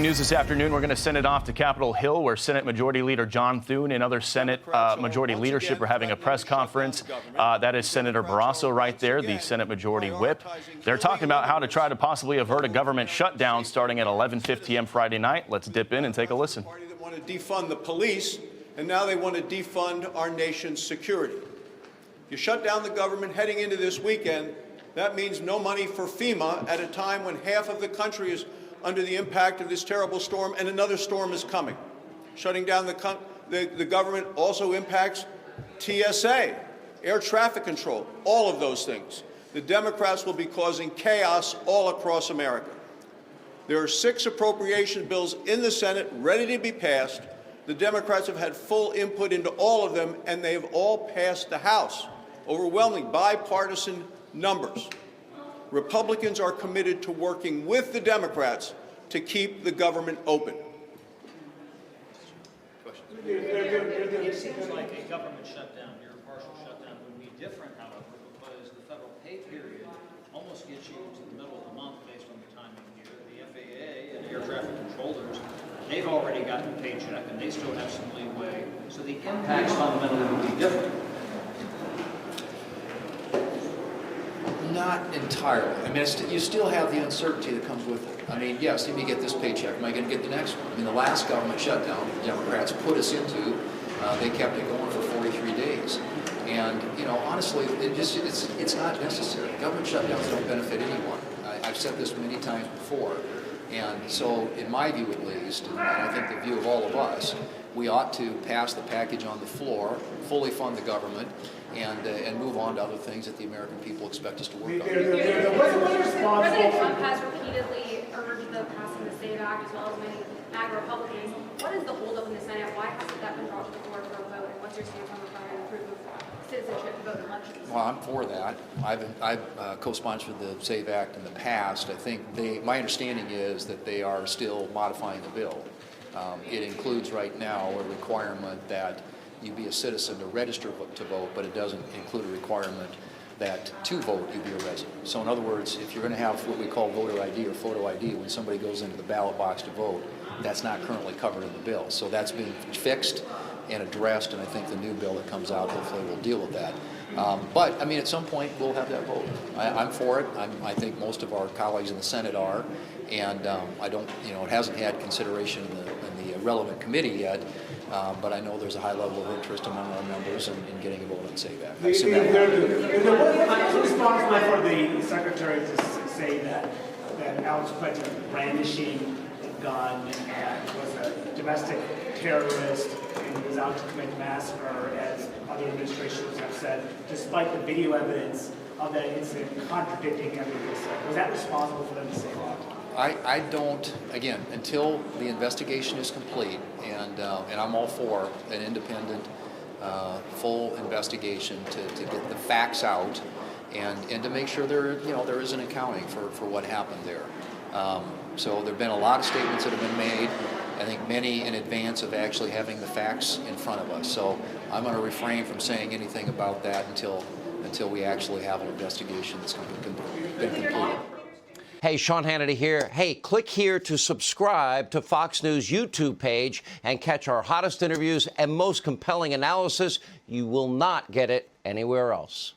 News this afternoon, we're going to send it off to Capitol Hill, where Senate Majority Leader John Thune and other Senate majority leadership are having a press conference. That is Senator Barrasso right there, the Senate Majority Whip. They're talking about how to try to possibly avert a government shutdown starting at 11:50 p.m. Friday night. Let's dip in and take a listen. Party that want to defund the police, and now they want to defund our nation's security. You shut down the government heading into this weekend. That means no money for FEMA at a time when half of the country is under the impact of this terrible storm, and another storm is coming. Shutting down the government also impacts TSA, air traffic control, all of those things. The Democrats will be causing chaos all across America. There are 6 appropriation bills in the Senate ready to be passed. The Democrats have had full input into all of them, and they have all passed the House. Overwhelming bipartisan numbers. Republicans are committed to working with the Democrats to keep the government open. It seems like a government shutdown, your partial shutdown, would be different, however, because the federal pay period almost gets you to the middle of the month based on the timing here. The FAA and air traffic controllers, they've already gotten a paycheck and they still have some leeway. So the impacts fundamentally would be different. Not entirely. I mean, you still have the uncertainty that comes with it. I mean, yes, you may get this paycheck. Am I going to get the next one? I mean, the last government shutdown the Democrats put us into, they kept it going for 43 days. And, you know, honestly, it's not necessary. Government shutdowns don't benefit anyone. I've said this many times before. And so, in my view at least, and I think the view of all of us, we ought to pass the package on the floor, fully fund the government, and move on to other things that the American people expect us to work on. President Trump has repeatedly urged the passing of the SAVE Act, as well as many MAGA Republicans. What is the holdup in the Senate? Why hasn't that been brought to the floor for a vote? And what's your stance on requiring proof of citizenship to vote in elections? Well, I'm for that. I've co-sponsored the SAVE Act in the past. I think my understanding is that they are still modifying the bill. It includes right now a requirement that you be a citizen to register to vote, but it doesn't include a requirement that to vote you be a resident. So in other words, if you're going to have what we call voter ID or photo ID when somebody goes into the ballot box to vote, that's not currently covered in the bill. So that's being fixed and addressed, and I think the new bill that comes out hopefully will deal with that. But I mean, at some point we'll have that vote. I'm for it. I think most of our colleagues in the Senate are, and I don't, you know, it hasn't had consideration in the relevant committee yet. But I know there's a high level of interest among our members in getting a vote on SAVE Act. What's responsible for the secretary to say that Alex Fletcher brandishing a gun and was a domestic terrorist and he was out to commit massacre, as other administrations have said, despite the video evidence of that incident contradicting everything they said? Was that responsible for them to say that? I don't, again, until the investigation is complete, and I'm all for an independent, full investigation to get the facts out and to make sure there is an accounting for what happened there. So there have been a lot of statements that have been made, I think many in advance of actually having the facts in front of us. So I'm going to refrain from saying anything about that until we actually have an investigation that's been completed. Hey, Sean Hannity here. Hey, click here to subscribe to Fox News YouTube page and catch our hottest interviews and most compelling analysis. You will not get it anywhere else.